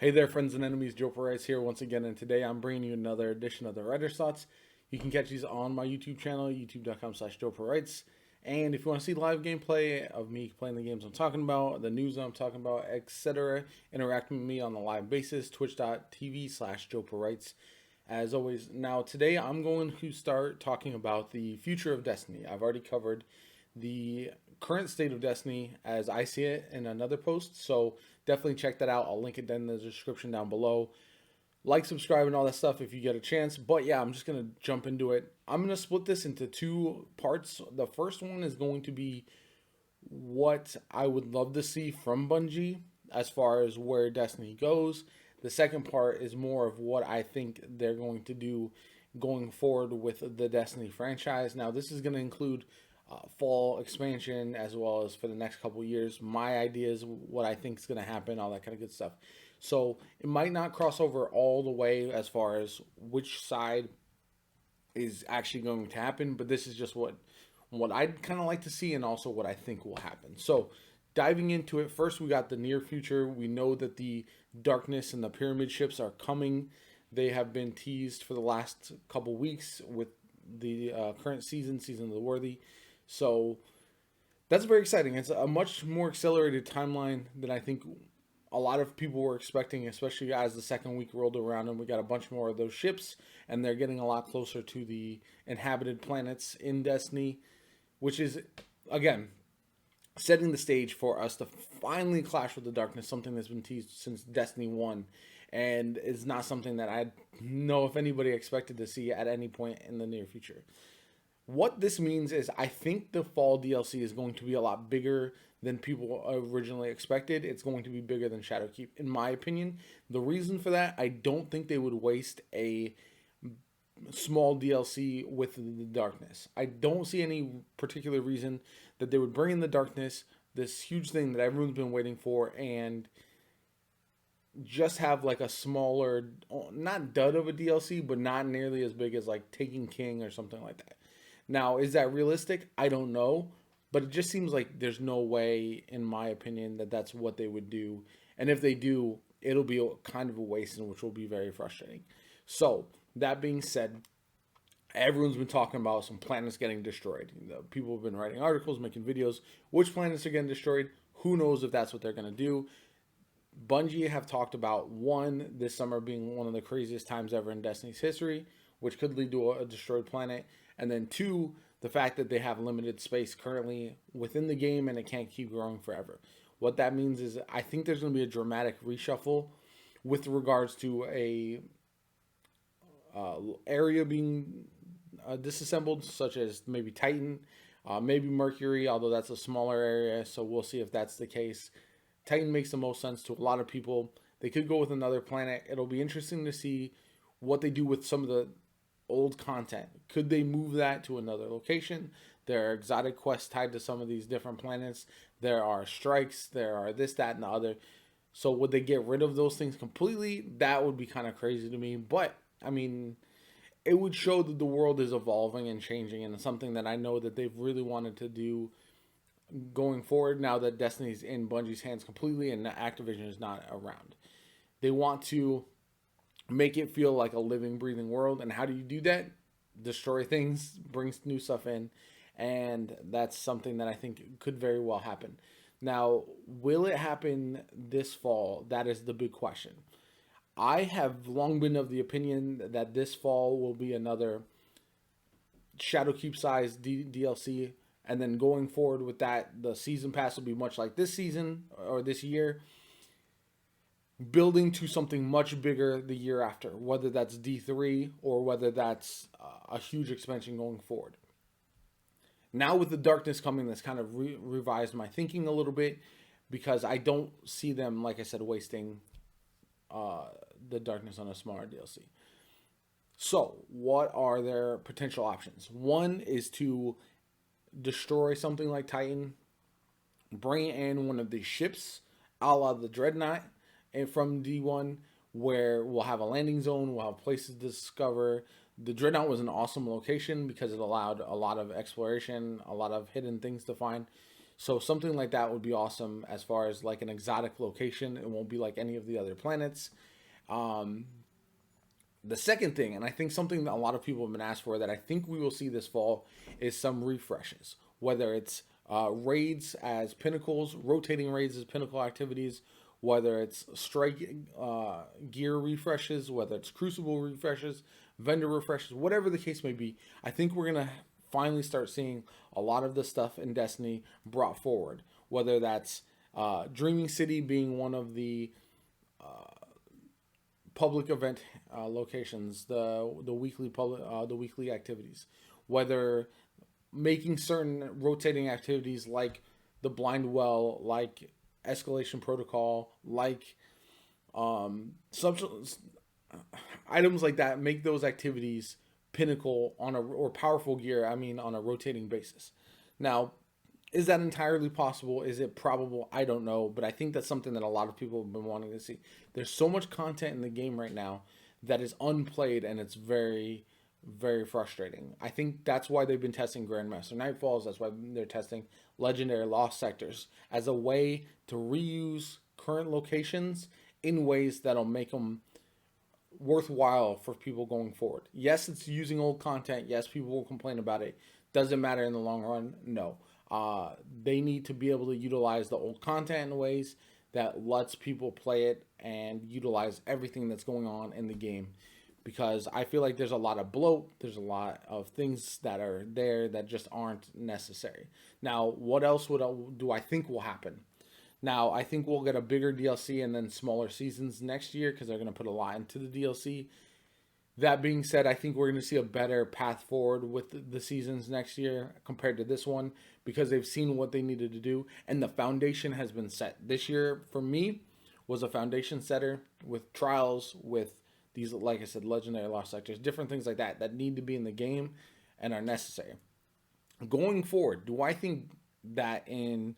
Hey there, friends and enemies. JoPaWrites here once again, and today I'm bringing you another edition of the Writer's Thoughts. You can catch these on my YouTube channel, youtube.com/JoPaWrites. And if you want to see live gameplay of me playing the games I'm talking about, the news I'm talking about, etc., interact with me on a live basis, twitch.tv/JoPaWrites. As always, now today I'm going to start talking about the future of Destiny. I've already covered the current state of Destiny as I see it in another post, so definitely check that out. I'll link it in the description down below. Like, subscribe, and all that stuff if you get a chance. But yeah, I'm just going to jump into it. I'm going to split this into two parts. The first one is going to be what I would love to see from Bungie as far as where Destiny goes. The second part is more of what I think they're going to do going forward with the Destiny franchise. Now, this is going to include fall expansion as well as for the next couple of years. My ideas, what I think is going to happen, all that kind of good stuff. So it might not cross over all the way as far as which side is actually going to happen, but this is just what I'd kind of like to see and also what I think will happen. So diving into it, first we got the near future. We know that the darkness and the pyramid ships are coming. They have been teased for the last couple weeks with the current season of the Worthy. So that's very exciting. It's a much more accelerated timeline than I think a lot of people were expecting, especially as the second week rolled around and we got a bunch more of those ships, and they're getting a lot closer to the inhabited planets in Destiny, which is, again, setting the stage for us to finally clash with the darkness, something that's been teased since Destiny 1, and is not something that I know if anybody expected to see at any point in the near future. What this means is I think the fall DLC is going to be a lot bigger than people originally expected. It's going to be bigger than Shadowkeep, in my opinion. The reason for that, I don't think they would waste a small DLC with the darkness. I don't see any particular reason that they would bring in the darkness, this huge thing that everyone's been waiting for, and just have like a smaller, not dud of a DLC, but not nearly as big as like Taking King or something like that. Now, is that realistic? I don't know, but it just seems like there's no way, in my opinion, that that's what they would do. And if they do, it'll be kind of a waste, which will be very frustrating. So, that being said, everyone's been talking about some planets getting destroyed. People have been writing articles, making videos. Which planets are getting destroyed? Who knows if that's what they're going to do? Bungie have talked about, one, this summer being one of the craziest times ever in Destiny's history, which could lead to a destroyed planet. And then two, the fact that they have limited space currently within the game and it can't keep growing forever. What that means is I think there's going to be a dramatic reshuffle with regards to a area being disassembled, such as maybe Titan, maybe Mercury, although that's a smaller area, so we'll see if that's the case. Titan makes the most sense to a lot of people. They could go with another planet. It'll be interesting to see what they do with some of the old content. Could they move that to another location? There are exotic quests tied to some of these different planets. There are strikes. There are this, that, and the other. So would they get rid of those things completely? That would be kind of crazy to me. But, I mean, it would show that the world is evolving and changing, and it's something that I know that they've really wanted to do going forward now that Destiny's in Bungie's hands completely and Activision is not around. They want to make it feel like a living, breathing world. And how do you do that? Destroy things, bring new stuff in. And that's something that I think could very well happen. Now, will it happen this fall? That is the big question. I have long been of the opinion that this fall will be another Shadowkeep size DLC. And then going forward with that, the season pass will be much like this season or this year, building to something much bigger the year after, whether that's D3 or whether that's a huge expansion going forward. Now with the darkness coming, that's kind of revised my thinking a little bit, because I don't see them, like I said, wasting the darkness on a smaller DLC. So what are their potential options? One is to destroy something like Titan, bring in one of these ships, a la the Dreadnought, and from D1, where we'll have a landing zone, we'll have places to discover. The Dreadnought was an awesome location because it allowed a lot of exploration, a lot of hidden things to find. So something like that would be awesome as far as like an exotic location. It won't be like any of the other planets. Um, the second thing, and I think something that a lot of people have been asked for that I think we will see this fall, is some refreshes. Whether it's raids as pinnacles, rotating raids as pinnacle activities, whether it's strike gear refreshes, whether it's crucible refreshes, vendor refreshes, whatever the case may be. I think we're going to finally start seeing a lot of the stuff in Destiny brought forward. Whether that's Dreaming City being one of the public event locations, the weekly activities, whether making certain rotating activities like the blind well, like escalation protocol, like sub items like that, make those activities pinnacle on a or powerful gear. I mean, on a rotating basis. Now, is that entirely possible? Is it probable? I don't know, but I think that's something that a lot of people have been wanting to see. There's so much content in the game right now that is unplayed, and it's very, very frustrating. I think that's why they've been testing Grandmaster Nightfalls. That's why they're testing Legendary Lost Sectors as a way to reuse current locations in ways that'll make them worthwhile for people going forward. Yes, it's using old content. Yes, people will complain about it. Does it matter in the long run? No. They need to be able to utilize the old content in ways that lets people play it and utilize everything that's going on in the game. Because I feel like there's a lot of bloat, there's a lot of things that are there that just aren't necessary. Now, what else do I think will happen? Now, I think we'll get a bigger DLC and then smaller seasons next year because they're going to put a lot into the DLC. That being said, I think we're going to see a better path forward with the seasons next year compared to this one because they've seen what they needed to do and the foundation has been set. This year, for me, was a foundation setter with trials, with these, like I said, legendary lost sectors, different things like that need to be in the game and are necessary. Going forward, do I think that in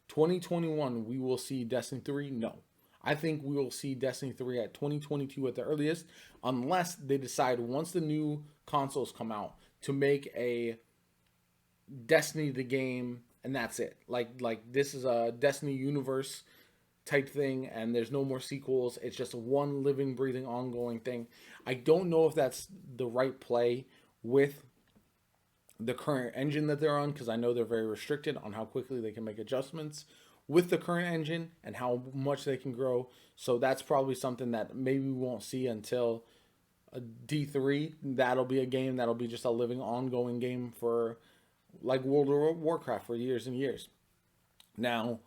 2021 we will see Destiny 3? No. I think we will see Destiny 3 at 2022 at the earliest, unless they decide once the new consoles come out to make a Destiny the game and that's it. Like this is a Destiny universe type thing and there's no more sequels. It's just one living, breathing, ongoing thing. I don't know if that's the right play with the current engine that they're on because I know they're very restricted on how quickly they can make adjustments with the current engine and how much they can grow. So that's probably something that maybe we won't see until a D3. That'll be a game that'll be just a living, ongoing game for like World of Warcraft for years and years. Now,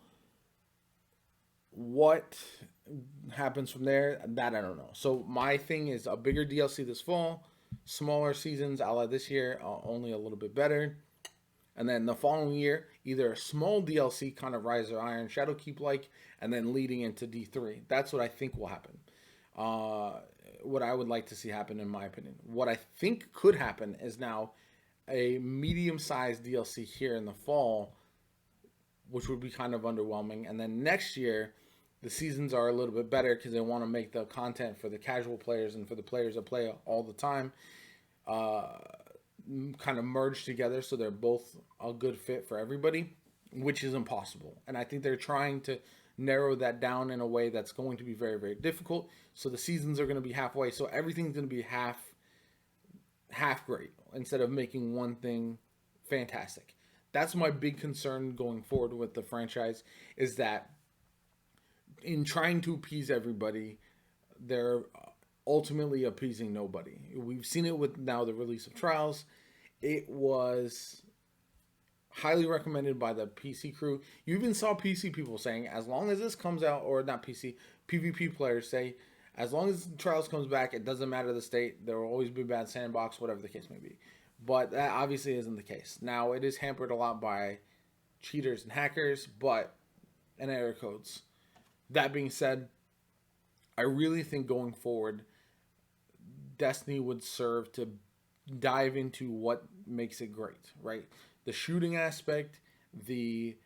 what happens from there, that I don't know. So my thing is a bigger DLC this fall, smaller seasons a la this year, only a little bit better. And then the following year, either a small DLC kind of Rise of Iron, Shadowkeep like, and then leading into D3. That's what I think will happen. What I would like to see happen, in my opinion. What I think could happen is now a medium-sized DLC here in the fall, which would be kind of underwhelming. And then next year, the seasons are a little bit better because they want to make the content for the casual players and for the players that play all the time kind of merge together so they're both a good fit for everybody, which is impossible. And I think they're trying to narrow that down in a way that's going to be very, very difficult. So the seasons are going to be halfway. So everything's going to be half great instead of making one thing fantastic. That's my big concern going forward with the franchise, is that in trying to appease everybody, they're ultimately appeasing nobody. We've seen it with now the release of Trials. It was highly recommended by the PC crew. You even saw PC people saying, as long as this comes out, or not PC, PvP players say, as long as Trials comes back, it doesn't matter the state. There will always be bad sandbox, whatever the case may be. But that obviously isn't the case. Now, it is hampered a lot by cheaters and hackers, and error codes. That being said, I really think going forward, Destiny would serve to dive into what makes it great, right? The shooting aspect, the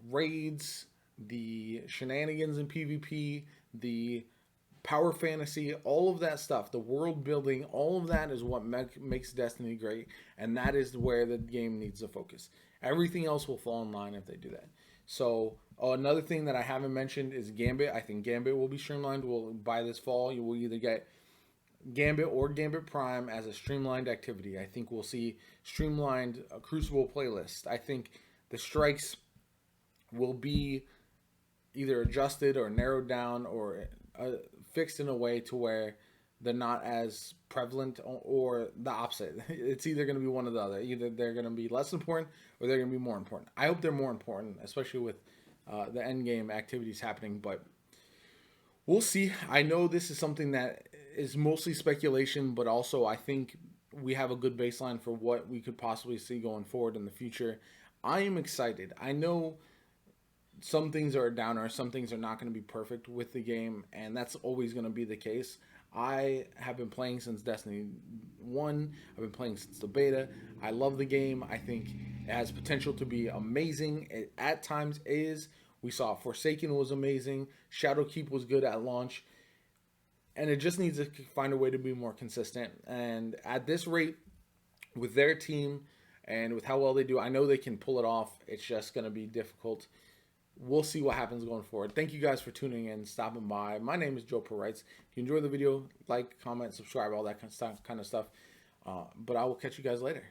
raids, the shenanigans in PvP, the power fantasy, all of that stuff, the world building, all of that is what makes Destiny great, and that is where the game needs to focus. Everything else will fall in line if they do that. So another thing that I haven't mentioned is Gambit. I think Gambit will be streamlined. By this fall, you will either get Gambit or Gambit Prime as a streamlined activity. I think we'll see streamlined Crucible playlist. I think the strikes will be either adjusted or narrowed down or fixed in a way to where they're not as prevalent, or the opposite. It's either going to be one or the other. Either they're going to be less important or they're going to be more important. I hope they're more important, especially with the end game activities happening, but we'll see. I know this is something that is mostly speculation, but also I think we have a good baseline for what we could possibly see going forward in the future. I am excited. I know some things are a downer, some things are not going to be perfect with the game, and that's always going to be the case. I have been playing since Destiny 1. I've been playing since the beta. I love the game. I think it has potential to be amazing. It at times is. We saw Forsaken was amazing. Shadowkeep was good at launch. And it just needs to find a way to be more consistent. And at this rate, with their team and with how well they do, I know they can pull it off. It's just going to be difficult. We'll see what happens going forward. Thank you guys for tuning in, stopping by. My name is JoPaWrites. If you enjoyed the video, like, comment, subscribe, all that kind of stuff. But I will catch you guys later.